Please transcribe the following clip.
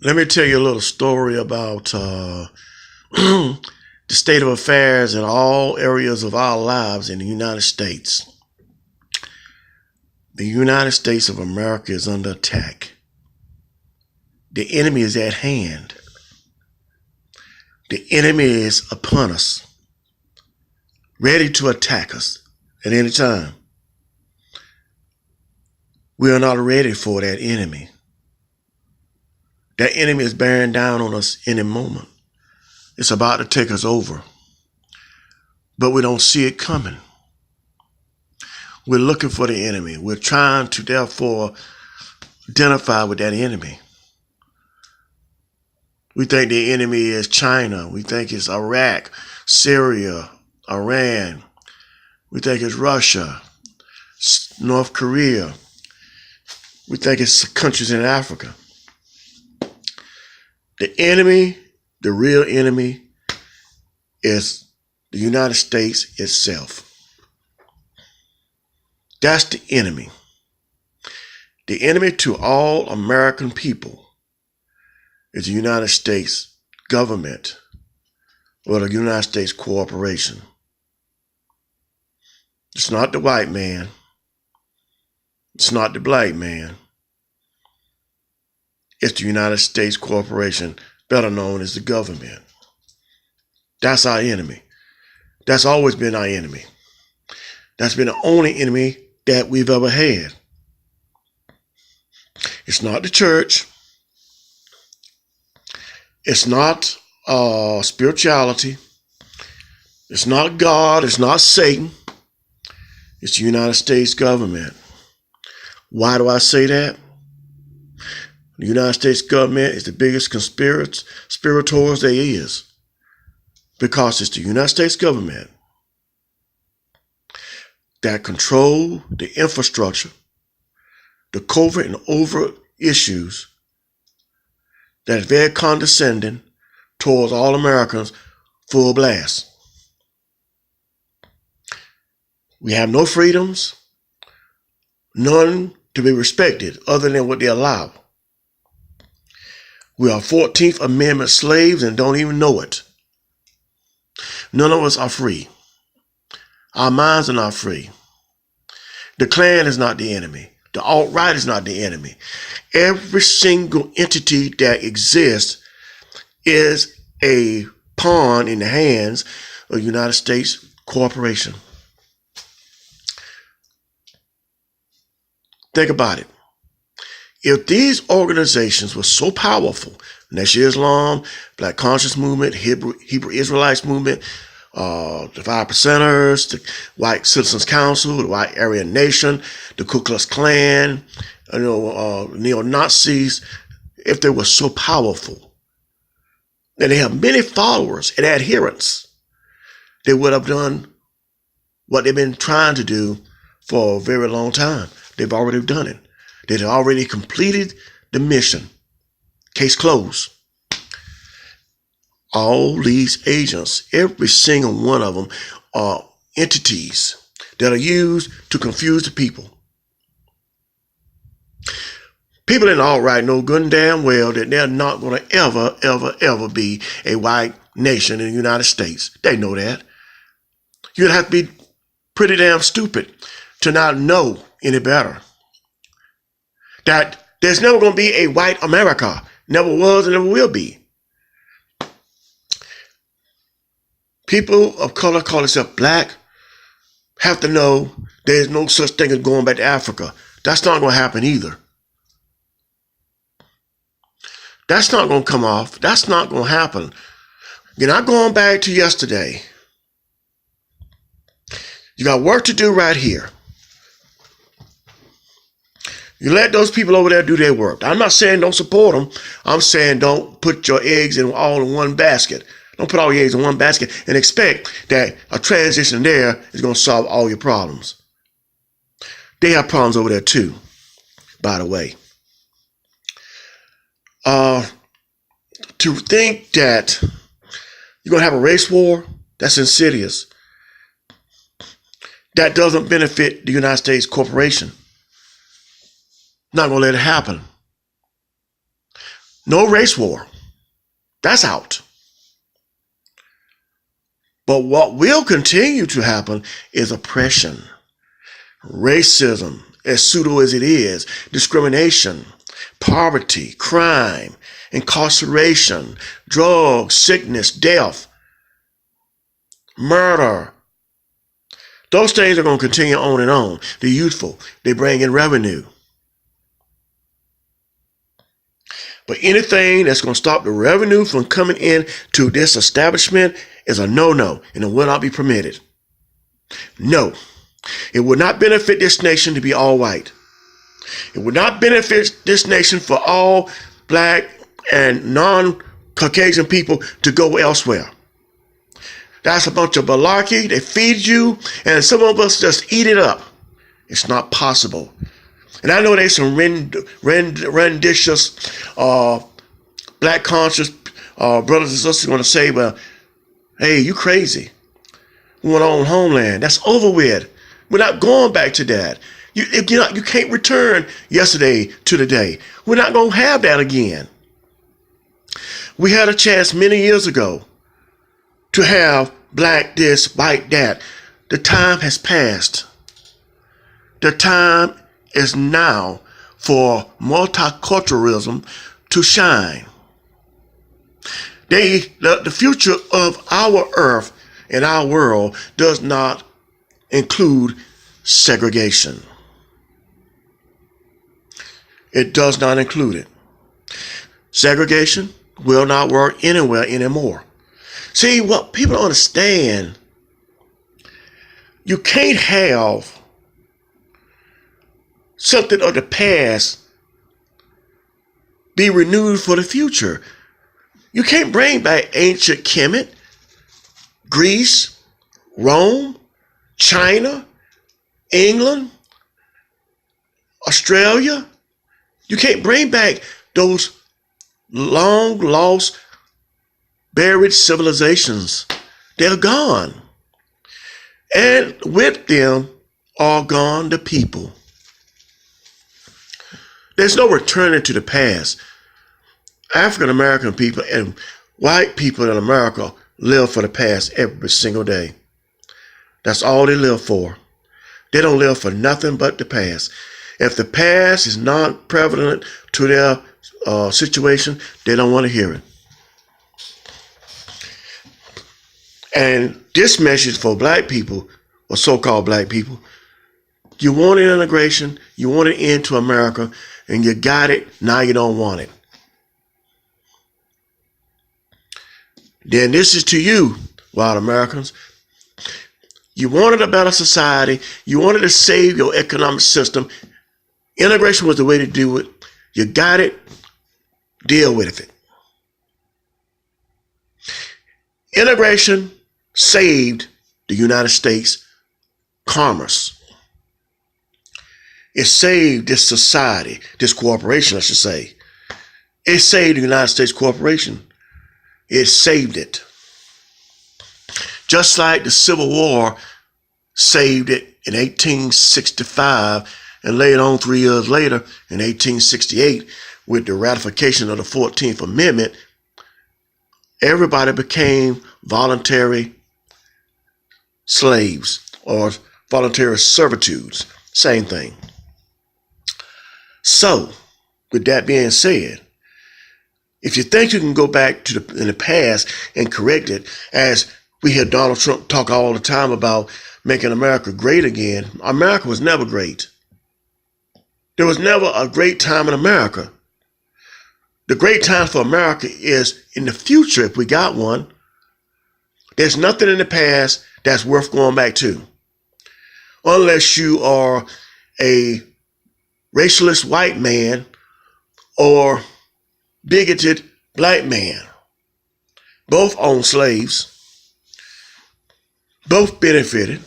Let me tell you a little story about the state of affairs in all areas of our lives in the United States. The United States of America is under attack. The enemy is at hand. The enemy is upon us, ready to attack us at any time. We are not ready for that enemy. That enemy is bearing down on us any moment. It's about to take us over, but we don't see it coming. We're looking for the enemy. We're trying to therefore identify with that enemy. We think the enemy is China. We think it's Iraq, Syria, Iran. We think it's Russia, North Korea. We think it's countries in Africa. The enemy, the real enemy, is the United States itself. That's the enemy. The enemy to all American people is the United States government or the United States corporation. It's not the white man. It's not the black man. It's the United States corporation, better known as the government. That's our enemy. That's always been our enemy. That's been the only enemy that we've ever had. It's not the church. It's not spirituality. It's not God. It's not Satan. It's the United States government. Why do I say that? The United States government is the biggest conspirators there is, because it's the United States government that control the infrastructure, the covert and overt issues that is very condescending towards all Americans, full blast. We have no freedoms, none to be respected other than what they allow. We are 14th Amendment slaves and don't even know it. None of us are free. Our minds are not free. The Klan is not the enemy. The alt-right is not the enemy. Every single entity that exists is a pawn in the hands of the United States corporation. Think about it. If these organizations were so powerful, National Islam, Black Conscious Movement, Hebrew Israelites Movement, the Five Percenters, the White Citizens Council, the White Aryan Nation, the Ku Klux Klan, neo-Nazis, if they were so powerful, and they have many followers and adherents, they would have done what they've been trying to do for a very long time. They've already done it. They've already completed the mission. Case closed. All these agents, every single one of them, are entities that are used to confuse the people. People in the alt-right know good and damn well that they're not going to ever be a white nation in the United States. They know that. You'd have to be pretty damn stupid to not know any better. That there's never going to be a white America. Never was and never will be. People of color call themselves black have to know there's no such thing as going back to Africa. That's not going to happen either. That's not going to come off. That's not going to happen. You're not going back to yesterday. You got work to do right here. You let those people over there do their work. I'm not saying don't support them. I'm saying don't put your eggs all in one basket. Don't put all your eggs in one basket and expect that a transition there is going to solve all your problems. They have problems over there too, by the way. To think that you're going to have a race war, that's insidious. That doesn't benefit the United States corporation. Not going to let it happen. No race war. That's out. But what will continue to happen is oppression, racism, as pseudo as it is, discrimination, poverty, crime, incarceration, drugs, sickness, death, murder. Those things are going to continue on and on. They're useful. They bring in revenue. But anything that's going to stop the revenue from coming in to this establishment is a no-no, and it will not be permitted. No, it would not benefit this nation to be all white. It would not benefit this nation for all black and non-Caucasian people to go elsewhere. That's a bunch of malarkey. They feed you, and some of us just eat it up. It's not possible. And I know there's some renditions, black conscious brothers and sisters going to say, well, hey, you crazy. We want our own homeland. That's over with. We're not going back to that. You can't return yesterday to today. We're not going to have that again. We had a chance many years ago to have black this, white that. The time has passed. The time is now for multiculturalism to shine. The future of our earth and our world does not include segregation. It does not include it. Segregation will not work anywhere anymore. See, what people don't understand, you can't have something of the past be renewed for the future. You can't bring back ancient Kemet, Greece, Rome, China, England, Australia. You can't bring back those long lost, buried civilizations. They're gone. And with them are gone the people. There's no returning to the past. African American people and white people in America live for the past every single day. That's all they live for. They don't live for nothing but the past. If the past is not prevalent to their situation, they don't want to hear it. And this message for black people, or so-called black people, you wanted integration, you wanted into America, and you got it, now you don't want it. Then this is to you, white Americans. You wanted a better society. You wanted to save your economic system. Integration was the way to do it. You got it. Deal with it. Integration saved the United States commerce. It saved this society, this corporation, I should say. It saved the United States corporation. It saved it. Just like the Civil War saved it in 1865 and later on 3 years later in 1868 with the ratification of the 14th Amendment, everybody became voluntary slaves or voluntary servitudes. Same thing. So, with that being said, if you think you can go back to in the past and correct it, as we hear Donald Trump talk all the time about making America great again, America was never great. There was never a great time in America. The great time for America is in the future, if we got one. There's nothing in the past that's worth going back to. Unless you are a racialist white man or bigoted black man. Both owned slaves. Both benefited.